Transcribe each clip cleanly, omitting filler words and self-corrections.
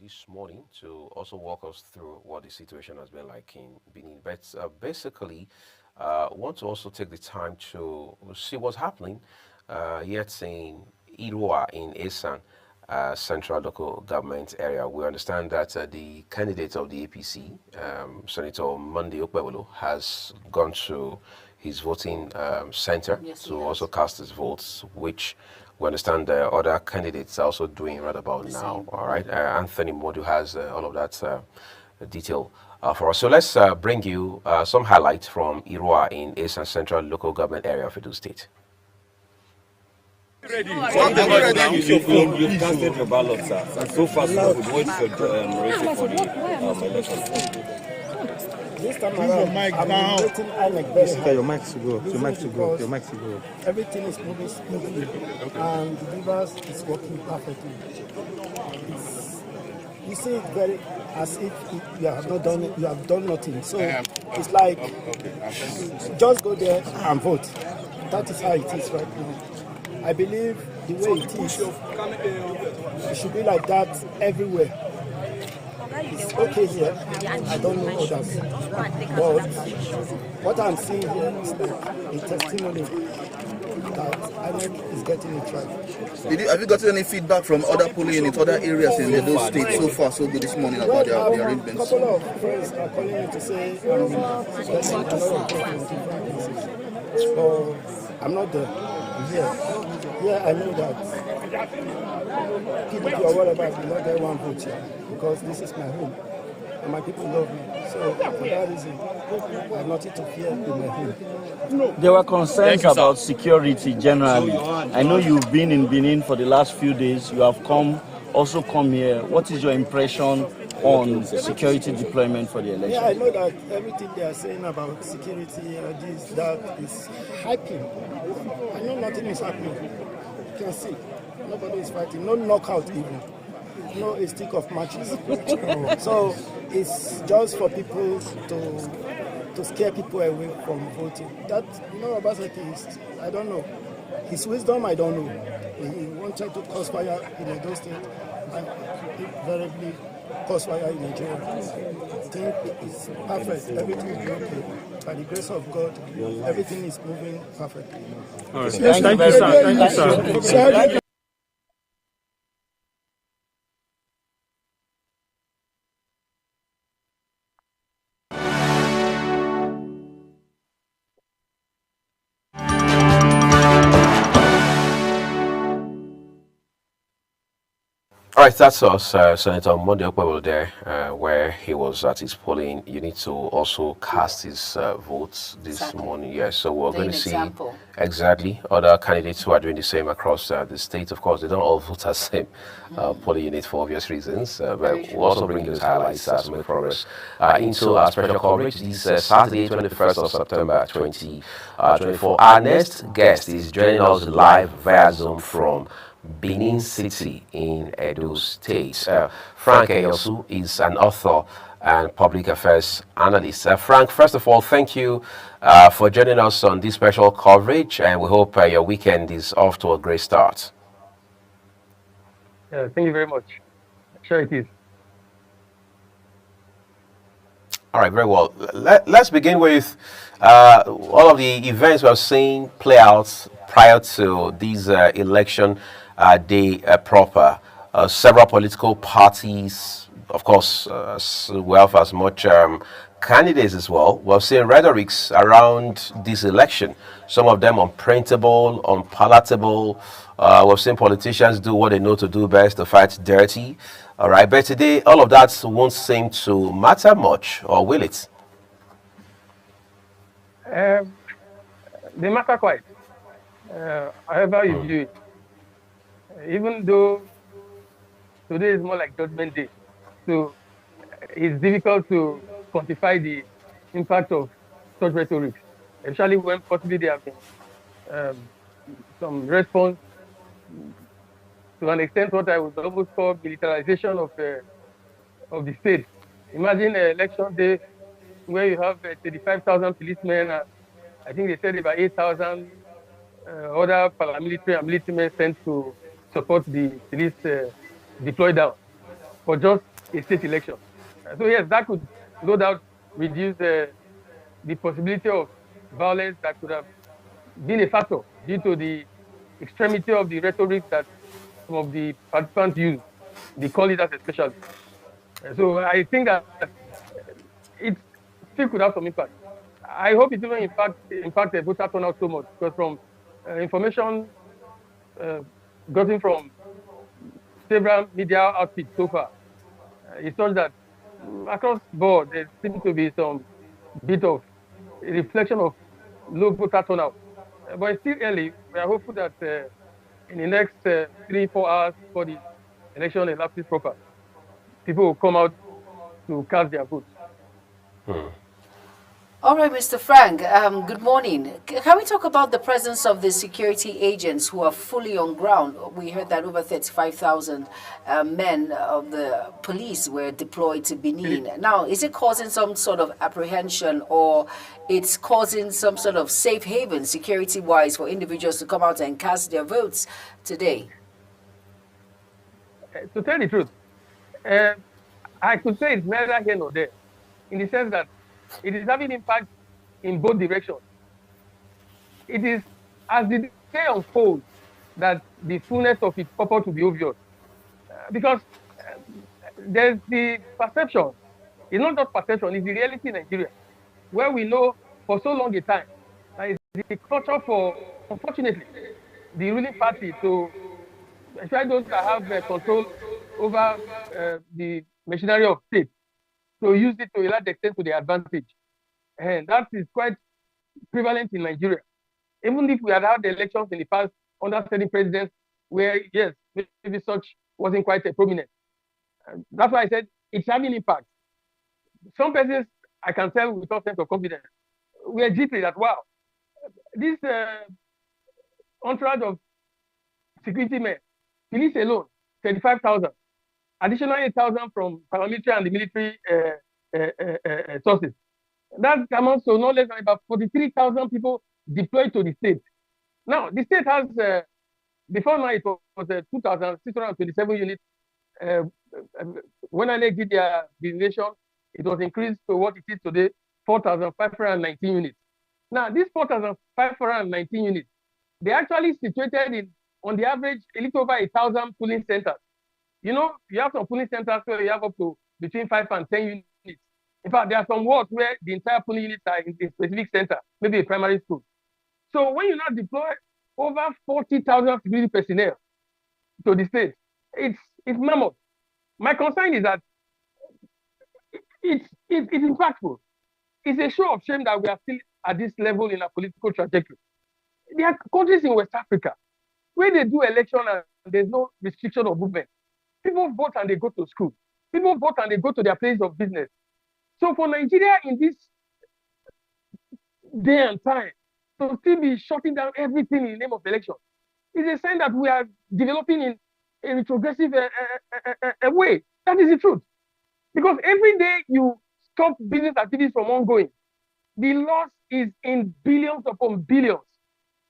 this morning to also walk us through what the situation has been like in Benin. But basically, want to also take the time to see what's happening yet in Irua in Esan. Central local government area. We understand that the candidate of the APC, Senator Monday Okpebolo, has gone to his voting center Yes, to also cast his votes, which we understand the other candidates are also doing right about now. same. All right, Anthony Modu has all of that detail for us. So let's bring you some highlights from Irua in Eastern Central local government area of Edo State. Ready. You've casted your ballot, sir. So far, so good. What's your rating for the election? This time around, I'm rating INEC best. Your mic to go. Your mic to go. Your mic to go. Everything is moving smoothly, and the device is working perfectly. You see it very as if you have not done it, you have done nothing. So it's like just go there and vote. That is how it is right now. I believe the way it is, it should be like that everywhere. It's okay here. I don't know others. But what I'm seeing here is like a testimony that INEC is getting it right. Have you gotten any feedback from other polling units, other areas in those states so far so good this morning about the arrangements? A couple of friends are calling me to say getting a lot of different places. So I'm not there. Yeah, I know that PDP or whatever will not get one vote here because this is my home and my people love me. So for that reason, I have nothing to fear in my home. There were concerns about security generally. I know you've been in Benin for the last few days. You have also come here. What is your impression on security deployment for the election? Yeah, I know that everything they are saying about security, this, that is hyping. I know nothing is happening. You can see. Nobody is fighting. No knockout even. No a stick of matches. So it's just for people to scare people away from voting. That, Obaseki is, I don't know. His wisdom, I don't know. He wanted to cause fire in Edo State and invariably cause fire in Nigeria. I think it's perfect. Everything is okay. By the grace of God, everything is moving perfectly. All right. Thank you, sir. Thank you, sir. All right, that's us, Senator Monday Okpebolo there, where he was at his polling unit to also cast his votes this morning. Yes, so we're going to see exactly other candidates who are doing the same across the state. Of course, they don't all vote at the same polling unit for obvious reasons, but we'll also bring those highlights as we make progress into our special coverage this Saturday, 21st of September 2024. Our next guest is joining us live via Zoom from Benin City in Edo State. Frank Eyosu is an author and public affairs analyst. Frank, first of all, thank you for joining us on this special coverage, and we hope your weekend is off to a great start. Thank you very much. Sure it is. All right, very well. Let's begin with all of the events we're seeing play out prior to this election day proper. Several political parties, of course, we have as much candidates as well. We're seeing rhetorics around this election, some of them unprintable, unpalatable. We've seen politicians do what they know to do best, to fight dirty. All right, but today, all of that won't seem to matter much, or will it? They matter quite. However you view it. Even though today is more like Judgment Day, so it's difficult to quantify the impact of such rhetoric, especially when possibly there have been some response to an extent what I would almost call militarization of the state. Imagine an election day where you have 35,000 policemen, I think they said about 8,000 other paramilitary and military men sent to support the police deployed down for just a state election. So yes, that could no doubt reduce the possibility of violence that could have been a factor due to the extremity of the rhetoric that some of the participants use, the call leaders especially. So I think that it still could have some impact. I hope it will impact the voter turnout so much, because from information gotten from several media outfits so far, it's such that across board there seems to be some bit of a reflection of low voter turnout. But it's still early. We are hopeful that in the next 3-4 hours before the election elapses proper, people will come out to cast their votes. All right, Mr. Frank, good morning. Can we talk about the presence of the security agents who are fully on ground? We heard that over 35,000 men of the police were deployed to Benin. Now, is it causing some sort of apprehension, or it's causing some sort of safe haven security-wise for individuals to come out and cast their votes today? To tell the truth, I could say it's neither here nor there, in the sense that it is having impact in both directions. It is as the day unfolds that the fullness of its purpose will be obvious. Because there's the perception, it's not just perception, it's the reality in Nigeria, where we know for so long a time that it's the culture for, unfortunately, the ruling party to, especially those that have control over the machinery of state, to use it to a large extent to their advantage. And that is quite prevalent in Nigeria. Even if we had had elections in the past under certain presidents where, yes, maybe such wasn't quite prominent. That's why I said it's having impact. Some persons, I can tell with all sense of confidence, we are jittery that, wow, this entourage of security men, police alone, 35,000. Additional 8,000 from paramilitary and the military sources. That amounts to no less than about 43,000 people deployed to the state. Now, the state has, before now it was 2,627 units. When I did their designation, it was increased to what it is today, 4,519 units. Now, these 4,519 units, they're actually situated in, on the average, a little over 1,000 polling centers. You know, you have some polling centers where you have up to between 5 and 10 units. In fact, there are some wards where the entire polling units are in a specific center, maybe a primary school. So when you now deploy over 40,000 security personnel to the state, it's mammoth. My concern is that it's impactful. It's a show of shame that we are still at this level in our political trajectory. There are countries in West Africa where they do election and there's no restriction of movement. People vote and they go to school. People vote and they go to their place of business. So for Nigeria in this day and time, to still be shutting down everything in the name of election, is a sign that we are developing in a retrogressive way. That is the truth. Because every day you stop business activities from ongoing, the loss is in billions upon billions.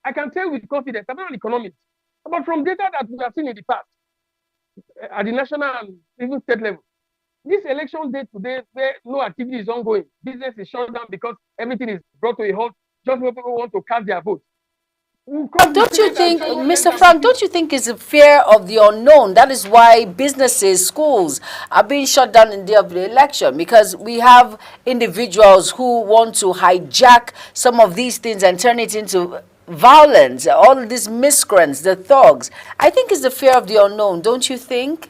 I can tell with confidence, I'm not an economist, but from data that we have seen in the past, at the national and even state level, this election day today, where no activity is ongoing, business is shut down because everything is brought to a halt, just when people want to cast their vote. Don't you think, Mr. Frank, don't you think it's a fear of the unknown? That is why businesses, schools are being shut down in the day of the election, because we have individuals who want to hijack some of these things and turn it into violence, all of these miscreants, the thugs. I think it's the fear of the unknown, don't you think?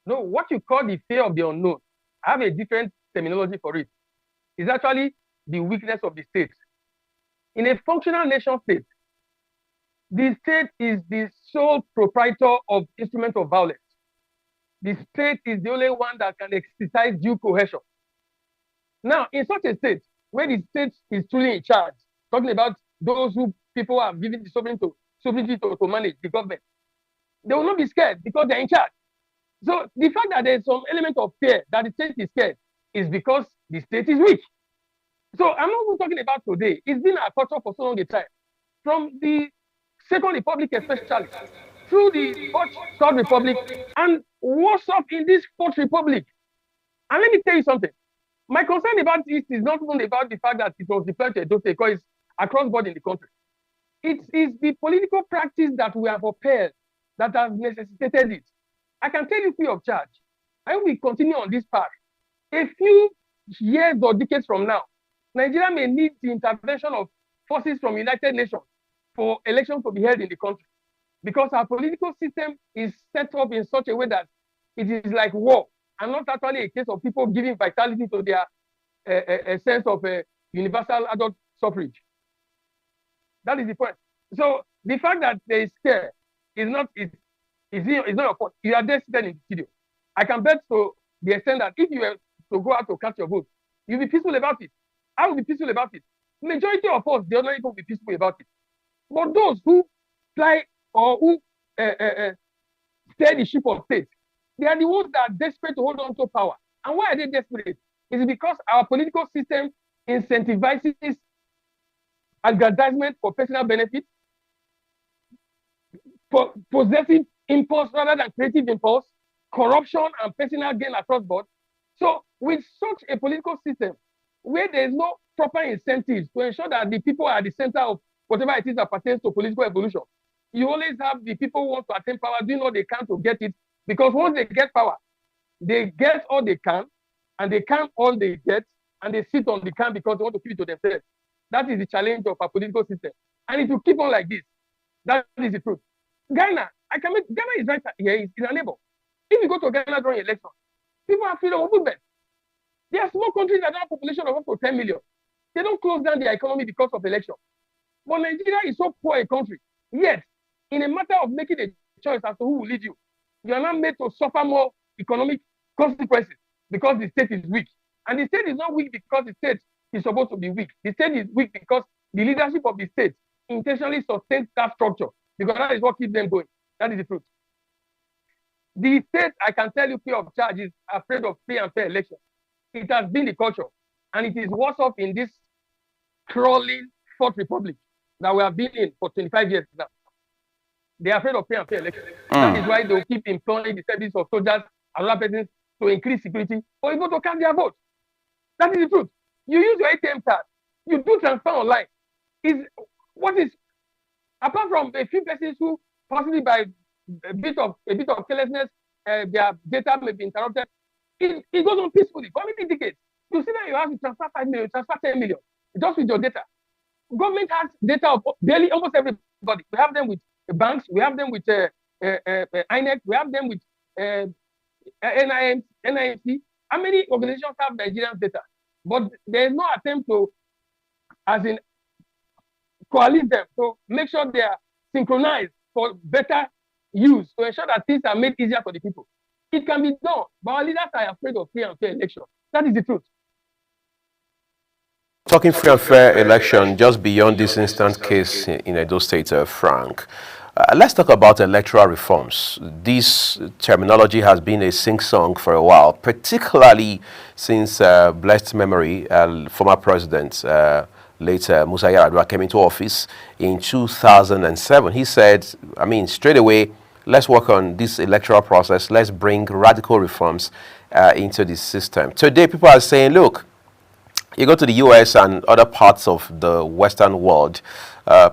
No, what you call the fear of the unknown, I have a different terminology for it. It's actually the weakness of the state. In a functional nation state, the state is the sole proprietor of instruments of violence. The state is the only one that can exercise due coercion. Now, in such a state, where the state is truly in charge, talking about those who people have given the sovereignty to manage the government, they will not be scared because they're in charge. So the fact that there's some element of fear that the state is scared is because the state is weak. So I'm not even talking about today. It's been our culture for so long a time. From the Second Republic especially, through the Third Republic, and What's up in this Fourth Republic? And let me tell you something. My concern about this is not only about the fact that it was deployed to Edo State, because it's across board in the country. It is the political practice that we have upheld that has necessitated it. I can tell you free of charge. I will continue on this path. A few years or decades from now, Nigeria may need the intervention of forces from United Nations for elections to be held in the country, because our political system is set up in such a way that it is like war, and not actually a case of people giving vitality to their a sense of universal adult suffrage. That is the point. So the fact that there is scare is not your fault. You are there sitting in the studio. I can bet to the extent that if you were to go out to cast your vote, you'll be peaceful about it. I will be peaceful about it. Majority of us, the other people, will be peaceful about it. But those who fly or who steer the ship of state, they are the ones that are desperate to hold on to power. And why are they desperate? It's because our political system incentivizes aggrandizement for personal benefit, for possessive impulse rather than creative impulse, corruption and personal gain across board. So with such a political system where there is no proper incentives to ensure that the people are at the center of whatever it is that pertains to political evolution, you always have the people who want to attain power doing all they can to get it, because once they get power, they get all they can, and they can all they get, and they sit on the can because they want to keep it to themselves. That is the challenge of our political system. And it will keep on like this. That is the truth. Ghana is right here, it's a neighbor. If you go to Ghana during election, people have freedom of movement. There are small countries that have a population of up to 10 million. They don't close down their economy because of election. But Nigeria is so poor a country. Yet, in a matter of making a choice as to who will lead you, you are not made to suffer more economic consequences because the state is weak. And the state is not weak because the state is supposed to be weak. The state is weak because the leadership of the state intentionally sustains that structure, because that is what keeps them going. That is the truth. The state, I can tell you, free of charge, is afraid of free and fair elections. It has been the culture, and it is worse off in this crawling Fourth Republic that we have been in for 25 years now. They are afraid of free and fair elections. That is why they will keep employing the service of soldiers and other persons to increase security for people to cast their vote. That is the truth. You use your ATM card, you do transfer online. Apart from a few persons who possibly by a bit of carelessness, their data may be interrupted, it goes on peacefully. For many decades, you see that you have to transfer 5 million, transfer 10 million, just with your data. Government has data of barely almost everybody. We have them with banks, we have them with INEC, we have them with NIMC. How many organizations have Nigerian data? But there is no attempt to, as in, coalesce them to make sure they are synchronized for better use, to ensure that things are made easier for the people. It can be done, but our leaders are afraid of free and fair election. That is the truth. Talking free and fair election, just beyond this instant case in Edo State, Frank, let's talk about electoral reforms. This terminology has been a sing-song for a while, particularly since blessed memory, former president, late Musa Yar'Adua came into office in 2007. He said, straight away, let's work on this electoral process. Let's bring radical reforms into the system. Today, people are saying, look, you go to the US and other parts of the Western world,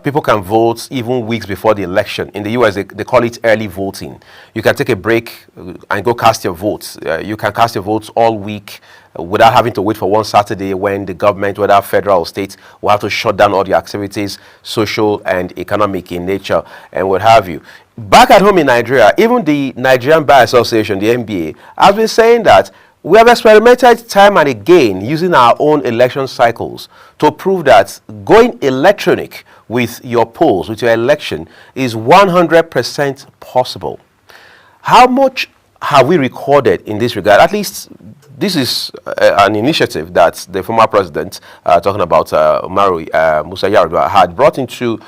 people can vote even weeks before the election. In the US, they call it early voting. You can take a break and go cast your votes. You can cast your votes all week without having to wait for one Saturday when the government, whether federal or state, will have to shut down all the activities, social and economic in nature, and what have you. Back at home in Nigeria, even the Nigerian Bar Association, the NBA, has been saying that we have experimented time and again using our own election cycles to prove that going electronic with your polls, with your election, is 100% possible. How much have we recorded in this regard? At least this is an initiative that the former president, talking about Musa Yar'Adua, had brought into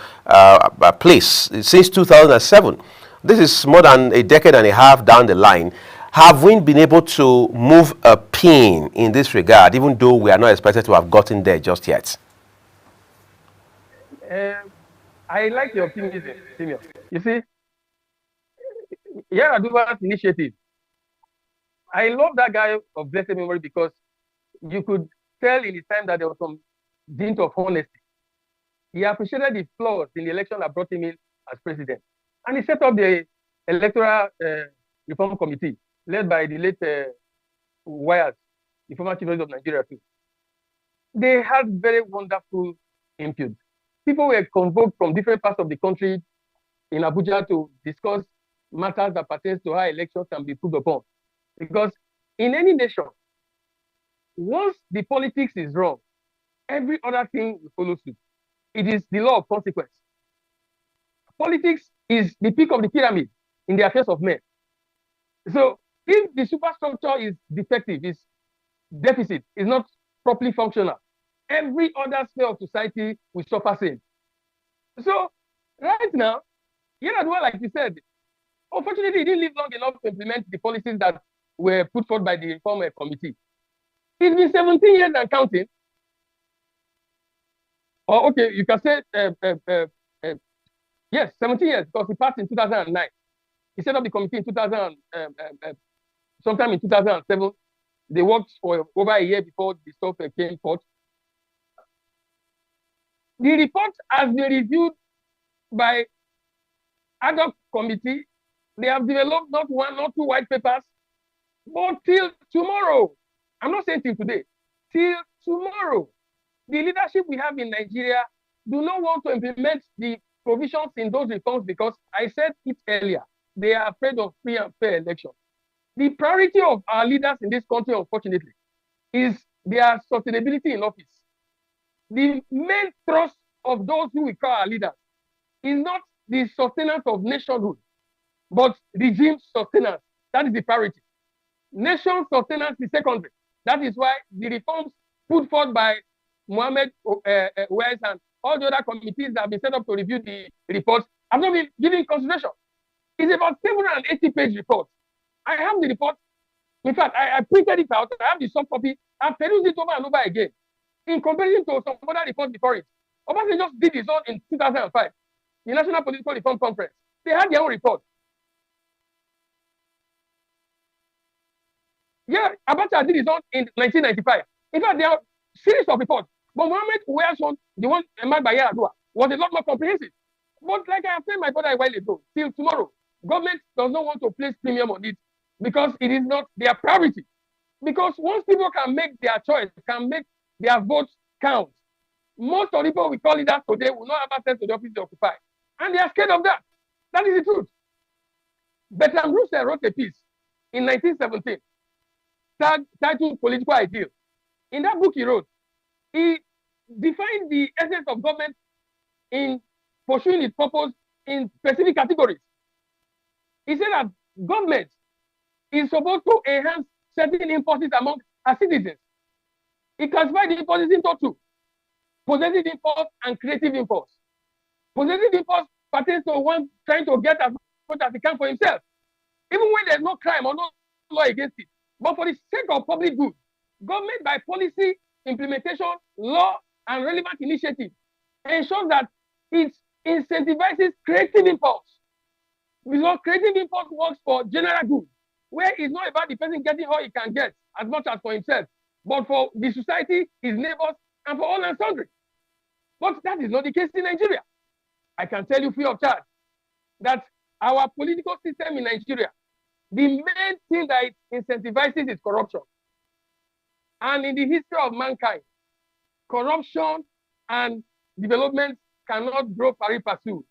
place since 2007. This is more than a decade and a half down the line. Have we been able to move a pin in this regard, even though we are not expected to have gotten there just yet? I like your optimism, Simeon. You see, Yar'Adua's initiative I love that guy of blessed memory because you could tell in his time that there was some dint of honesty. He appreciated the flaws in the election that brought him in as president. And he set up the Electoral Reform Committee, led by the late Wires, the former chief of Nigeria too. They had very wonderful input. People were convoked from different parts of the country in Abuja to discuss matters that pertain to how elections can be put upon. Because in any nation, once the politics is wrong, every other thing will follow suit. It is the law of consequence. Politics is the peak of the pyramid in the affairs of men. So if the superstructure is defective, is deficit, is not properly functional, every other sphere of society will suffer same. So right now, Yar'Adua, like you said, unfortunately, he didn't live long enough to implement the policies that were put forth by the Reform Committee. It's been 17 years and counting. Or okay, you can say, yes, 17 years, because he passed in 2009. He set up the committee in 2000, sometime in 2007. They worked for over a year before the stuff came forth. The report has been reviewed by ad hoc committee. They have developed not one, not two white papers, but till tomorrow. I'm not saying till today, till tomorrow. The leadership we have in Nigeria do not want to implement the provisions in those reforms because I said it earlier, they are afraid of free and fair elections. The priority of our leaders in this country, unfortunately, is their sustainability in office. The main thrust of those who we call our leaders is not the sustenance of nationhood, but regime sustenance. That is the priority. Nation sustenance is secondary. That is why the reforms put forth by Mohammed West and all the other committees that have been set up to review the reports have not been given consideration. It's about 780-page report. I have the report. In fact, I printed it out. I have the soft copy. I've perused it over and over again. In comparison to some other reports before it. Obasanjo just did his own in 2005. The National Political Reform Conference. They had their own report. Yeah, Abacha did his own in 1995. In fact, there are series of reports. But Mohammed West one, the one made by Yar'Adua, was a lot more comprehensive. But like I have said my brother a while ago, till tomorrow, government does not want to place premium on it because it is not their priority. Because once people can make their choice, can make their votes count, most of the people we call leaders today will not have access to the office they occupy. And they are scared of that. That is the truth. Bertrand Russell wrote a piece in 1917 titled Political Ideal. In that book he wrote, he defined the essence of government in pursuing its purpose in specific categories. He said that government is supposed to enhance certain impulses among our citizens. He classified the impulses into two: possessive impulse and creative impulse. Possessive impulse pertains to one trying to get as much as he can for himself, even when there's no crime or no law against it. But for the sake of public good, government by policy, implementation, law, and relevant initiative ensures that it incentivizes creative impulse. Because creative impulse works for general good, where it's not about the person getting all he can get as much as for himself, but for the society, his neighbors, and for all and sundry. But that is not the case in Nigeria. I can tell you free of charge that our political system in Nigeria, the main thing that it incentivizes is corruption. And in the history of mankind, corruption and development cannot grow pari passu.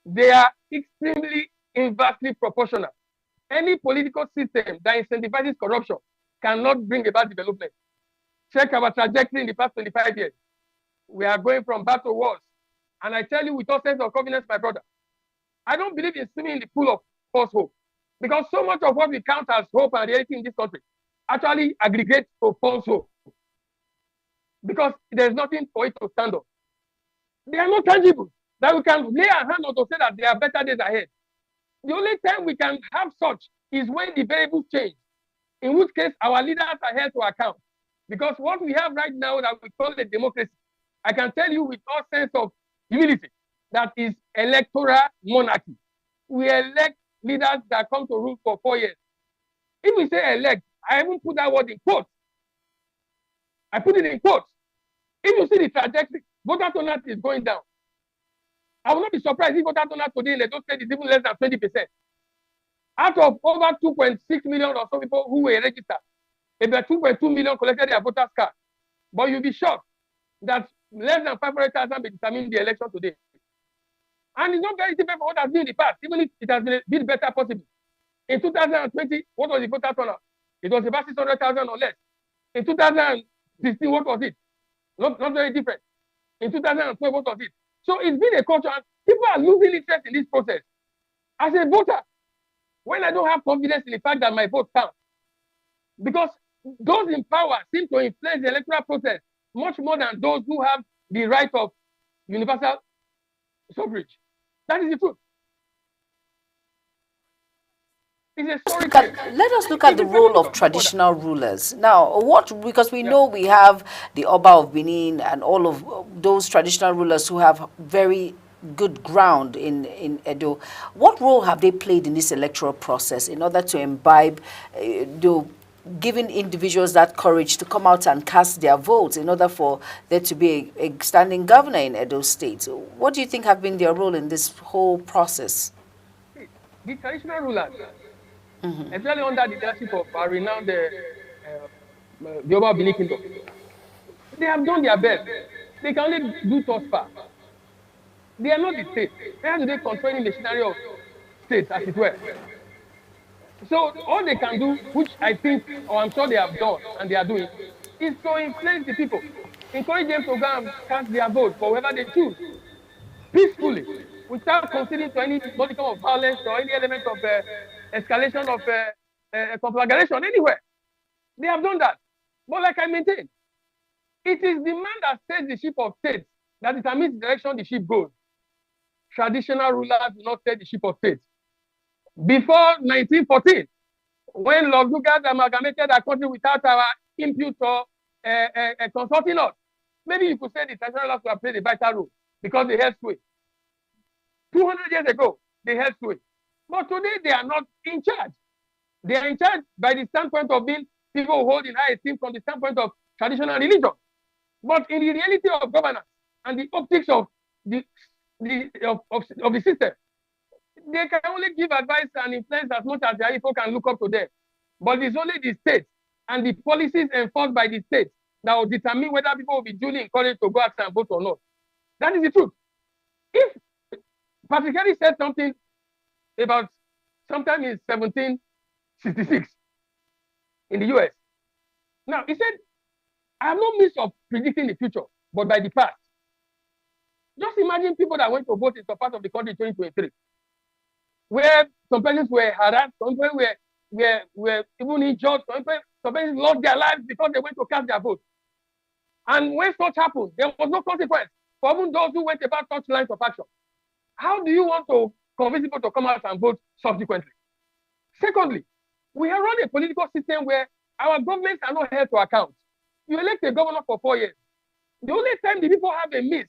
They are extremely inversely proportional. Any political system that incentivizes corruption cannot bring about development. Check our trajectory in the past 25 years. We are going from bad to worse. And I tell you with all sense of confidence, my brother, I don't believe in swimming in the pool of false hope. Because so much of what we count as hope and reality in this country actually aggregates to false hope. Because there's nothing for it to stand on. They are not tangible that we can lay our hand on to say that there are better days ahead. The only time we can have such is when the variables change, in which case our leaders are held to account. Because what we have right now that we call a democracy, I can tell you with all sense of humility, that is electoral monarchy. We elect leaders that come to rule for 4 years. If we say elect, I even put that word in quotes. I put it in quotes. If you see the trajectory, voter turnout is going down. I will not be surprised if voter turnout today in Edo State is even less than 20%. Out of over 2.6 million or so people who were registered, about 2.2 million collected their voters card. But you'll be shocked that less than 500,000 will determine the election today. And it's not very different from what has been in the past, even if it has been a bit better possible. In 2020, what was the voter turnout? It was about 600,000 or less. In 2016, what was it? Not very different. In 2012, what was it? So it's been a culture, and people are losing interest in this process. As a voter, when I don't have confidence in the fact that my vote counts, because those in power seem to influence the electoral process much more than those who have the right of universal suffrage. That is the truth. Let us look at the role of traditional rulers. Now, because we know we have the Oba of Benin and all of those traditional rulers who have very good ground in Edo. What role have they played in this electoral process in order to imbibe, giving individuals that courage to come out and cast their votes in order for there to be a standing governor in Edo State? What do you think have been their role in this whole process? The traditional rulers, especially under the leadership of our renowned the Oba of Benin Kingdom, they have done their best. They can only do thus far. They are not the state. They are today controlling the machinery of states, as it were. So all they can do, which I think, or I'm sure they have done, and they are doing, is to influence the people, encourage them to go and cast their vote for whoever they choose, peacefully, without considering to any modicum of violence or any element of escalation of conflagration anywhere. They have done that. But like I maintain, it is the man that steers the ship of state that determines the direction the ship goes. Traditional rulers do not steer the ship of state. Before 1914, when Lord Lugard amalgamated our country without our input or consulting us, maybe you could say the traditional rulers have played a vital role because they held sway. 200 years ago, they held sway. But today, they are not in charge. They are in charge by the standpoint of being people who hold in high esteem from the standpoint of traditional religion. But in the reality of governance and the optics of the system, they can only give advice and influence as much as their people can look up to them. But it's only the state and the policies enforced by the state that will determine whether people will be duly encouraged to go out and vote or not. That is the truth. If Patrick Henry said something about sometime in 1766 in the US. Now, he said, I have no means of predicting the future, but by the past. Just imagine people that went to vote in some part of the country in 2023, where some persons were harassed, some persons were even injured, some persons lost their lives because they went to cast their vote. And when such happened, there was no consequence for even those who went about such lines of action. How do you want to convince people to come out and vote subsequently? Secondly, we have run a political system where our governments are not held to account. You elect a governor for 4 years. The only time the people have a means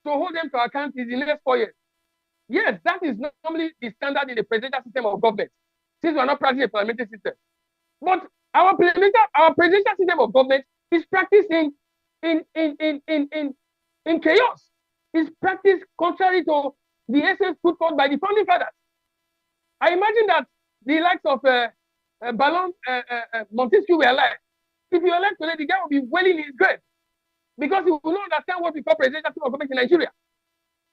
to hold them to account is in the next 4 years. Yes, that is normally the standard in the presidential system of government, since we are not practicing a parliamentary system. But our presidential system of government is practiced in chaos. It's practiced contrary to the essence put forth by the founding fathers. I imagine that the likes of Ballon Montesquieu were alive. If you elect today, the guy will be wailing in his grave because he will not understand what we call presidential system of government in Nigeria.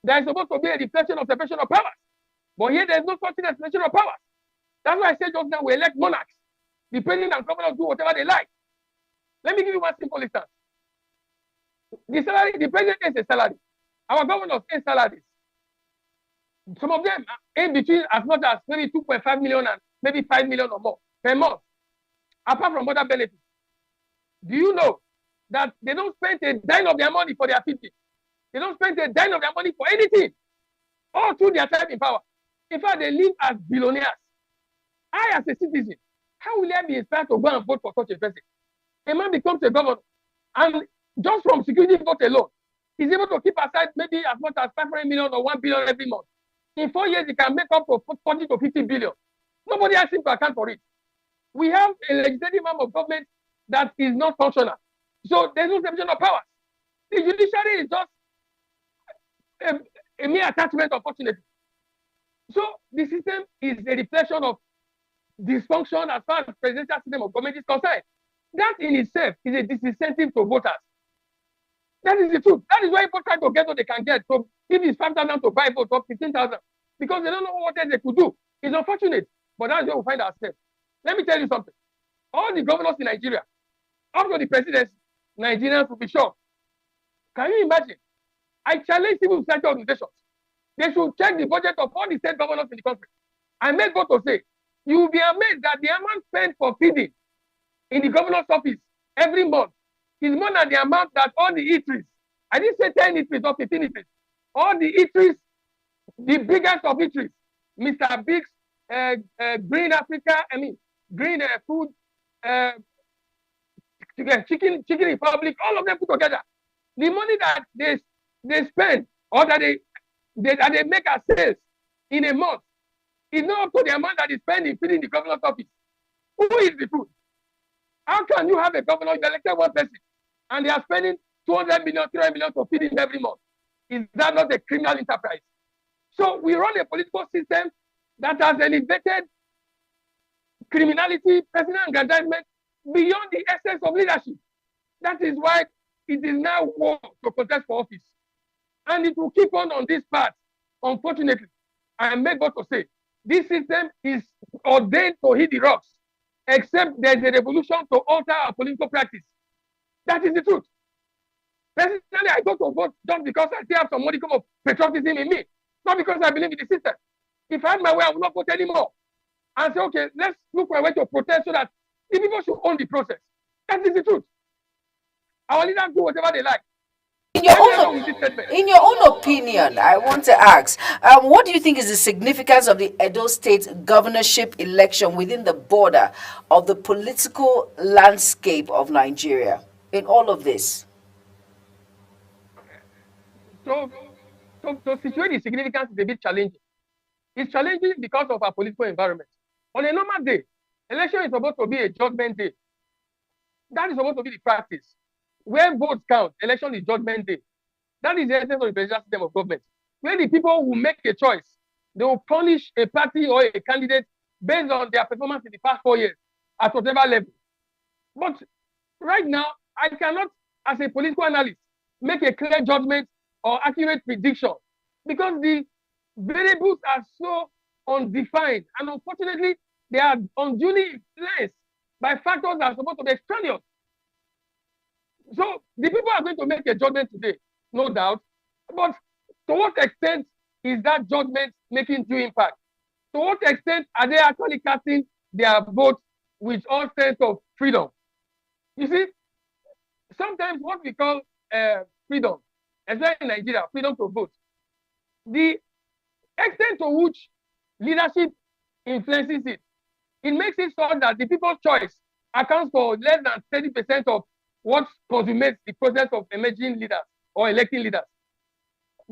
There is supposed to be a reflection of separation of powers. But here there is no such thing as separation of powers. That's why I said just now we elect monarchs. The president and governors do whatever they like. Let me give you one simple instance. The president is a salary. Our governors pay salaries. Some of them are in between as much as maybe 2.5 million and maybe 5 million or more per month, apart from other benefits. Do you know that they don't spend a dime of their money for their people? They don't spend a dime of their money for anything, all through their time in power. In fact, they live as billionaires. I, as a citizen, how will I be inspired to go and vote for such a person? A man becomes a governor, and just from security vote alone, he's able to keep aside maybe as much as 500 million or 1 billion every month. In 4 years, he can make up to 40 to 50 billion. Nobody asks him to account for it. We have a legislative arm of government that is not functional. So there's no separation of powers. The judiciary is just a mere attachment, unfortunately. So the system is a reflection of dysfunction as far as the presidential system of government is concerned. That in itself is a disincentive to voters. That is the truth. That is why people try to get what they can get. So if it's 5,000 to buy votes or 15,000, because they don't know what else they could do. It's unfortunate, but that's where we find ourselves. Let me tell you something. All the governors in Nigeria, up to the presidency, Nigerians will be shocked. Can you imagine? I challenge civil society organizations. They should check the budget of all the state governors in the country. I made vote to say, you will be amazed that the amount spent for feeding in the governor's office every month is more than the amount that all the eateries, I didn't say 10 eateries or 15 eateries, all the eateries, the biggest of eateries, Mr. Biggs, Green Africa, Green Food, Chicken Republic, all of them put together. The money that they spend or that they make as sales in a month is not up to the amount that is spent in feeding the governor's office. Who is the food? How can you have a governor, you elected one person, and they are spending 200 million, 300 million to feed him every month? Is that not a criminal enterprise? So we run a political system that has elevated criminality, personal aggrandizement beyond the essence of leadership. That is why it is now war to contest for office. And it will keep on this path. Unfortunately, I am made God to say, this system is ordained to hit the rocks, except there is a revolution to alter our political practice. That is the truth. Personally, I go to vote just because I still have some modicum of patriotism in me, not because I believe in the system. If I had my way, I would not vote anymore. And say, okay, let's look for a way to protest so that the people should own the process. That is the truth. Our leaders do whatever they like. In your own opinion, I want to ask, what do you think is the significance of the Edo State governorship election within the border of the political landscape of Nigeria in all of this? So to situate the significance is a bit challenging. It's challenging because of our political environment. On a normal day, election is supposed to be a judgment day. That is supposed to be the practice. Where votes count, election is judgment day. That is the essence of the presidential system of government. Where the people will make a choice, they will punish a party or a candidate based on their performance in the past 4 years at whatever level. But right now, I cannot, as a political analyst, make a clear judgment or accurate prediction because the variables are so undefined, and unfortunately, they are unduly influenced by factors that are supposed to be extraneous. So the people are going to make a judgment today, no doubt. But to what extent is that judgment making due impact? To what extent are they actually casting their vote with all sense of freedom? You see, sometimes what we call freedom, especially in Nigeria, freedom to vote, the extent to which leadership influences it, it makes it so that the people's choice accounts for less than 30% of what consummates the process of emerging leaders or electing leaders.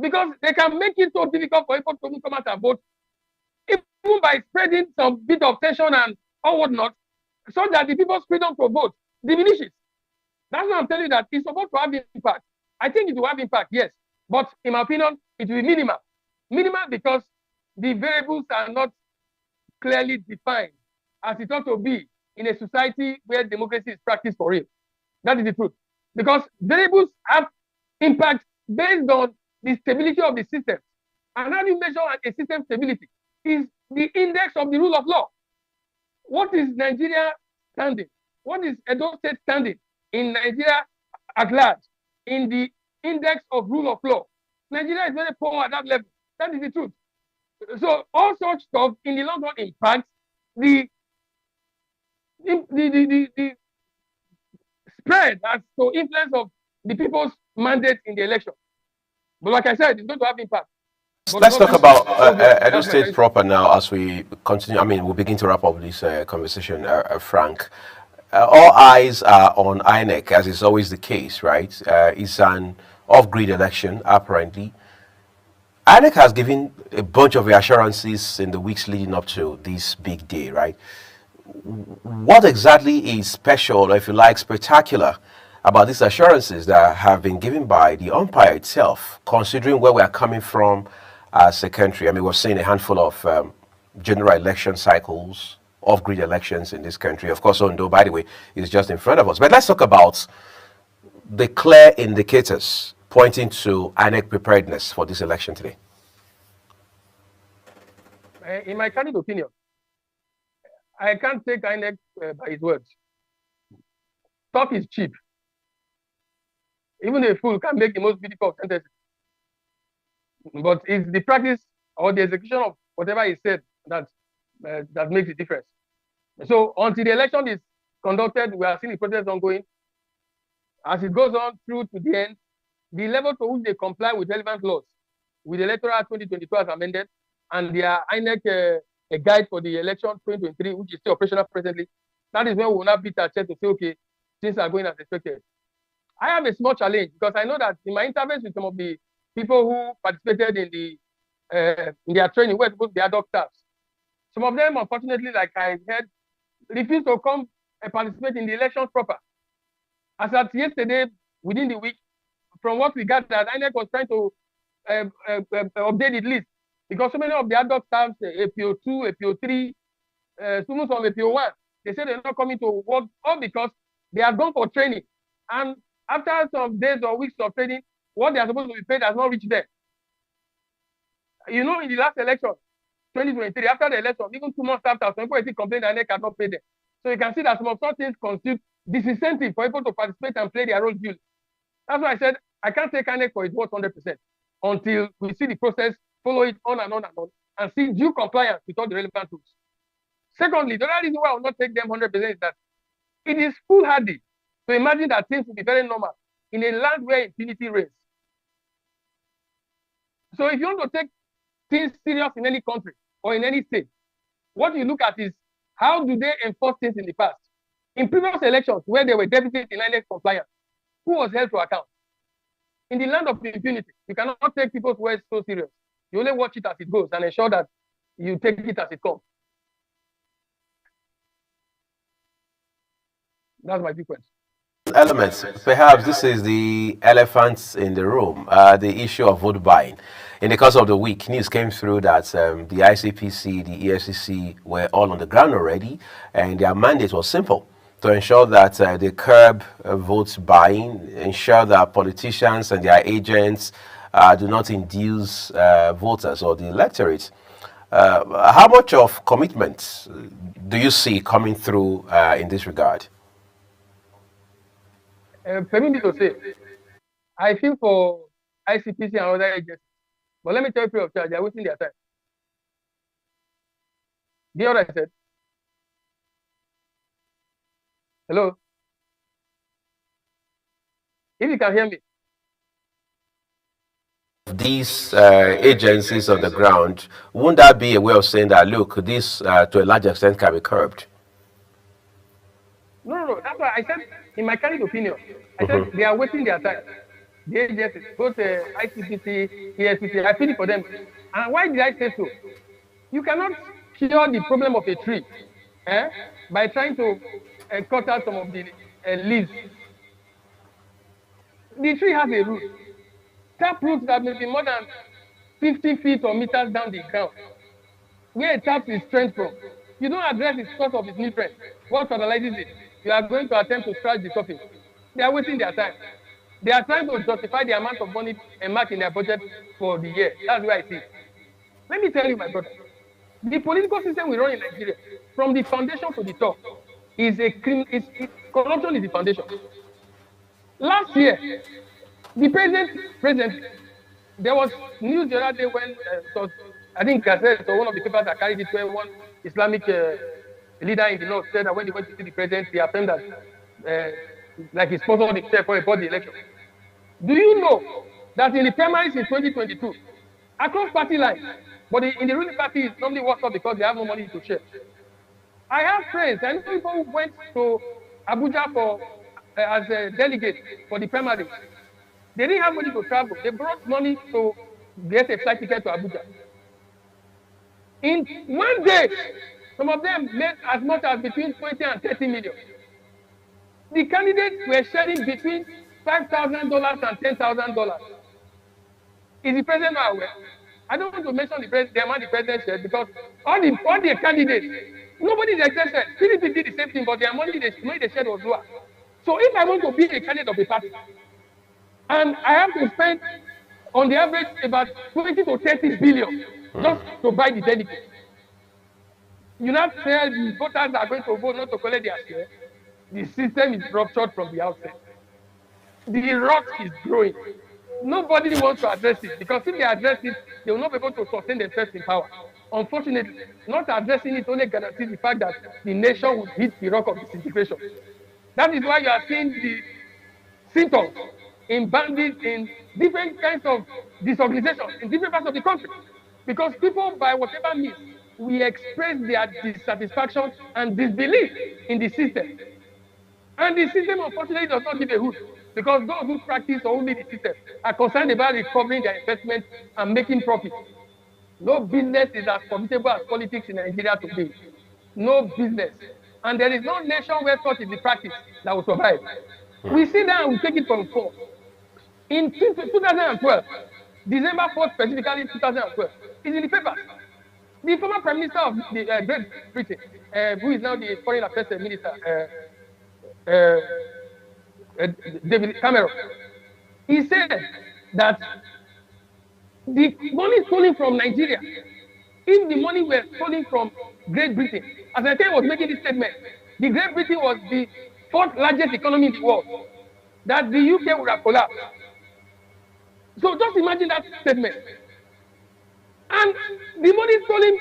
Because they can make it so difficult for people to come out and vote, even by spreading some bit of tension and or whatnot, so that the people's freedom to vote diminishes. That's why I'm telling you that it's supposed to have impact. I think it will have impact, yes. But in my opinion, it will be minimal. Minimal because the variables are not clearly defined as it ought to be in a society where democracy is practiced for real. That is the truth. Because variables have impact based on the stability of the system. And how do you measure a system stability? Is the index of the rule of law. What is Nigeria standing? What is Edo State standing in Nigeria at large in the index of rule of law? Nigeria is very poor at that level. That is the truth. So all such stuff in the long run impacts the spread as to influence of the people's mandate in the election. But like I said, it's going to have impact. Let's talk about Edo State proper now as we continue. I mean, we'll begin to wrap up this conversation, Frank. All eyes are on INEC, as is always the case, right? It's an off-grid election, apparently. INEC has given a bunch of reassurances in the weeks leading up to this big day, right? what exactly is special, or if you like, spectacular about these assurances that have been given by the umpire itself, considering where we are coming from as a country? I mean, we've seen a handful of general election cycles, off-grid elections in this country. Of course, Ondo, by the way, is just in front of us. But let's talk about the clear indicators pointing to INEC preparedness for this election today. In my candid opinion, I can't take INEC by his words. Talk is cheap. Even a fool can make the most beautiful sentences. But it's the practice or the execution of whatever he said that makes the difference. So until the election is conducted, we are seeing the process ongoing. As it goes on through to the end, the level to which they comply with relevant laws, with the Electoral 2022 as amended, and their INEC a guide for the election 2023, which is still operational presently, that is when we will not beat our chest to say, okay, things are going as expected. I have a small challenge because I know that in my interviews with some of the people who participated in their training, who were supposed to be adult staffs, some of them, unfortunately, like I heard, refused to come and participate in the elections proper. As at yesterday, within the week, from what we got, that INEC was trying to update its list because so many of the adult staffs, APO2, APO3, students from APO1, they said they're not coming to work, all because they have gone for training. And after some days or weeks of training, what they are supposed to be paid has not reached them. You know, in the last election, 2023, after the election, even 2 months after, some people complained that INEC cannot pay them. So you can see that some of such things constitute disincentive for people to participate and play their role duly. That's why I said I can't take INEC for its worth 100% until we see the process, follow it on and on and on, and see due compliance with all the relevant rules. Secondly, the other reason why I will not take them 100% is that it is foolhardy to imagine that things will be very normal in a land where impunity reigns. So if you want to take things serious in any country or in any state, what you look at is how do they enforce things in the past? In previous elections where there were deficits in INEC compliance, who was held to account? In the land of impunity, you cannot take people's words so serious. You only watch it as it goes and ensure that you take it as it comes. That's my viewpoint. Elements. Perhaps this is the elephants in the room, the issue of vote buying. In the course of the week, news came through that the ICPC, the EFCC were all on the ground already, and their mandate was simple: to ensure that they curb vote buying, ensure that politicians and their agents do not induce voters or the electorate. How much of commitment do you see coming through in this regard? Permit me to say, I feel for ICPC and other agencies, but let me tell you free of charge, they're wasting their time. Do you hear what I said? Hello? If you can hear me. These agencies on the ground, wouldn't that be a way of saying that, look, this to a large extent can be curbed? No. That's why I said, in my candid opinion, I said they are wasting their time. The agencies, both ICPC, EFCC, I feel it for them. And why did I say so? You cannot cure the problem of a tree by trying to cut out some of the leaves. The tree has a root. Tap roots that may be more than 50 feet or meters down the ground. Where it taps its strength from. You don't address the source of its nutrients. What fertilizes it? You are going to attempt to scratch the surface. They are wasting their time. They are trying to justify the amount of money earmarked in their budget for the year. That's why I see it. Let me tell you, my brother, the political system we run in Nigeria, from the foundation to the top, corruption is the foundation. Last year, the president, there was news the other day when I think I said so one of the papers that carried it where one Islamic leader in the north said that when they went to see the president, he affirmed that like he sponsored himself for the election. Do you know that in the primaries in 2022, across party lines, but in the ruling party is normally worked up because they have no money to share. I have friends, I know people who went to Abuja for as a delegate for the primaries. They didn't have money to travel. They brought money to get a flight ticket to Abuja. In one day, Some of them made as much as between 20 and 30 million. The candidates were sharing between $5,000 and $10,000. Is the president not aware? I don't want to mention the amount the president shared because all the candidates, nobody is excepted. PDP did the same thing, but their money they shared was lower. So if I want to be a candidate of a party, and I have to spend on the average about 20 to 30 billion just to buy the delegates, you now tell the voters are going to vote not to collect their share. The system is ruptured from the outset. The rot is growing. Nobody wants to address it because if they address it, they will not be able to sustain themselves in power. Unfortunately, not addressing it only guarantees the fact that the nation will hit the rock of disintegration. That is why you are seeing the symptoms in bandits, in different kinds of disorganization in different parts of the country. Because people, by whatever means, we express their dissatisfaction and disbelief in the system. And the system, unfortunately, does not give a hoot. Because those who practice or who lead the system are concerned about recovering their investment and making profit. No business is as profitable as politics in Nigeria today. No business. And there is no nation where such is the practice that will survive. We sit down and we take it from force. In 2012, December 4th, specifically 2012, is in the papers. The former Prime Minister of Great Britain, who is now the Foreign Affairs Minister, David Cameron, he said that the money stolen from Nigeria, if the money were stolen from Great Britain, as I was making this statement, the Great Britain was the fourth largest economy in the world, that the UK would have collapsed. So just imagine that statement. And the money stolen.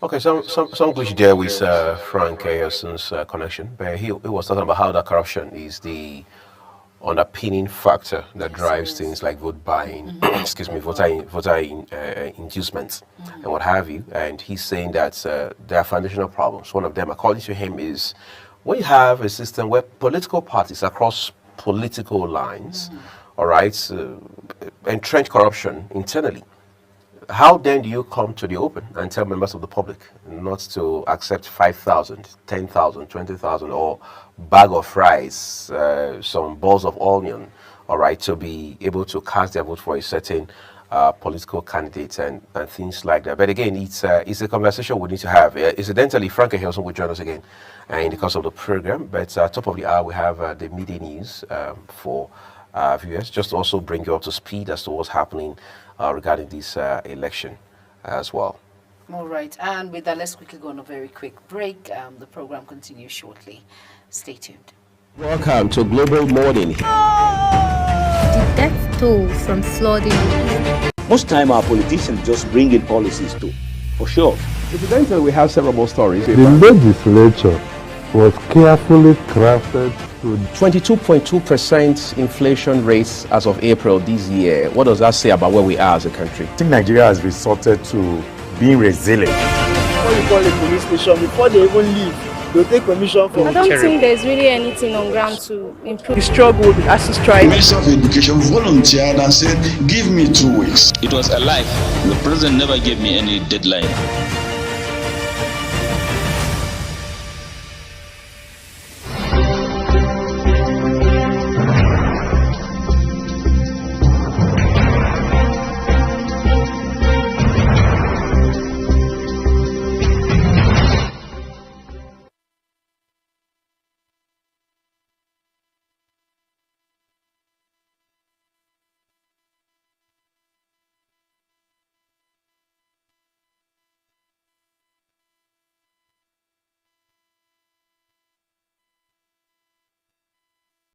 Okay, some glitch there with Frank Ayoson's connection, but he was talking about how the corruption is the underpinning factor that drives things like vote buying, voter inducement, and what have you. And he's saying that there are foundational problems. One of them, according to him, is when you have a system where political parties across political lines, all right, entrench corruption internally. How then do you come to the open and tell members of the public not to accept 5,000, 10,000, 20,000, or bag of rice, some balls of onion, all right, to be able to cast their vote for a certain political candidate and things like that? But again, it's a conversation we need to have. Incidentally, Frank Ayoson will join us again in the course of the program. But top of the hour, we have the media news for viewers, just to also bring you up to speed as to what's happening regarding this election as well. All right, and with that, let's quickly go on a very quick break. The program continues shortly. Stay tuned. Welcome to Global Morning. The death toll from flooding. Most time our politicians just bring in policies too, for sure. Incidentally, we have several more stories. The legislature was carefully crafted to 22.2% inflation rates as of April this year. What does that say about where we are as a country? I think Nigeria has resorted to being resilient. Before you call a police station, before they even leave, they'll take permission from. I don't think there's really anything on ground to improve. The struggle, the assist strike. The Minister of Education volunteered and said, give me 2 weeks. It was a lie. The president never gave me any deadline.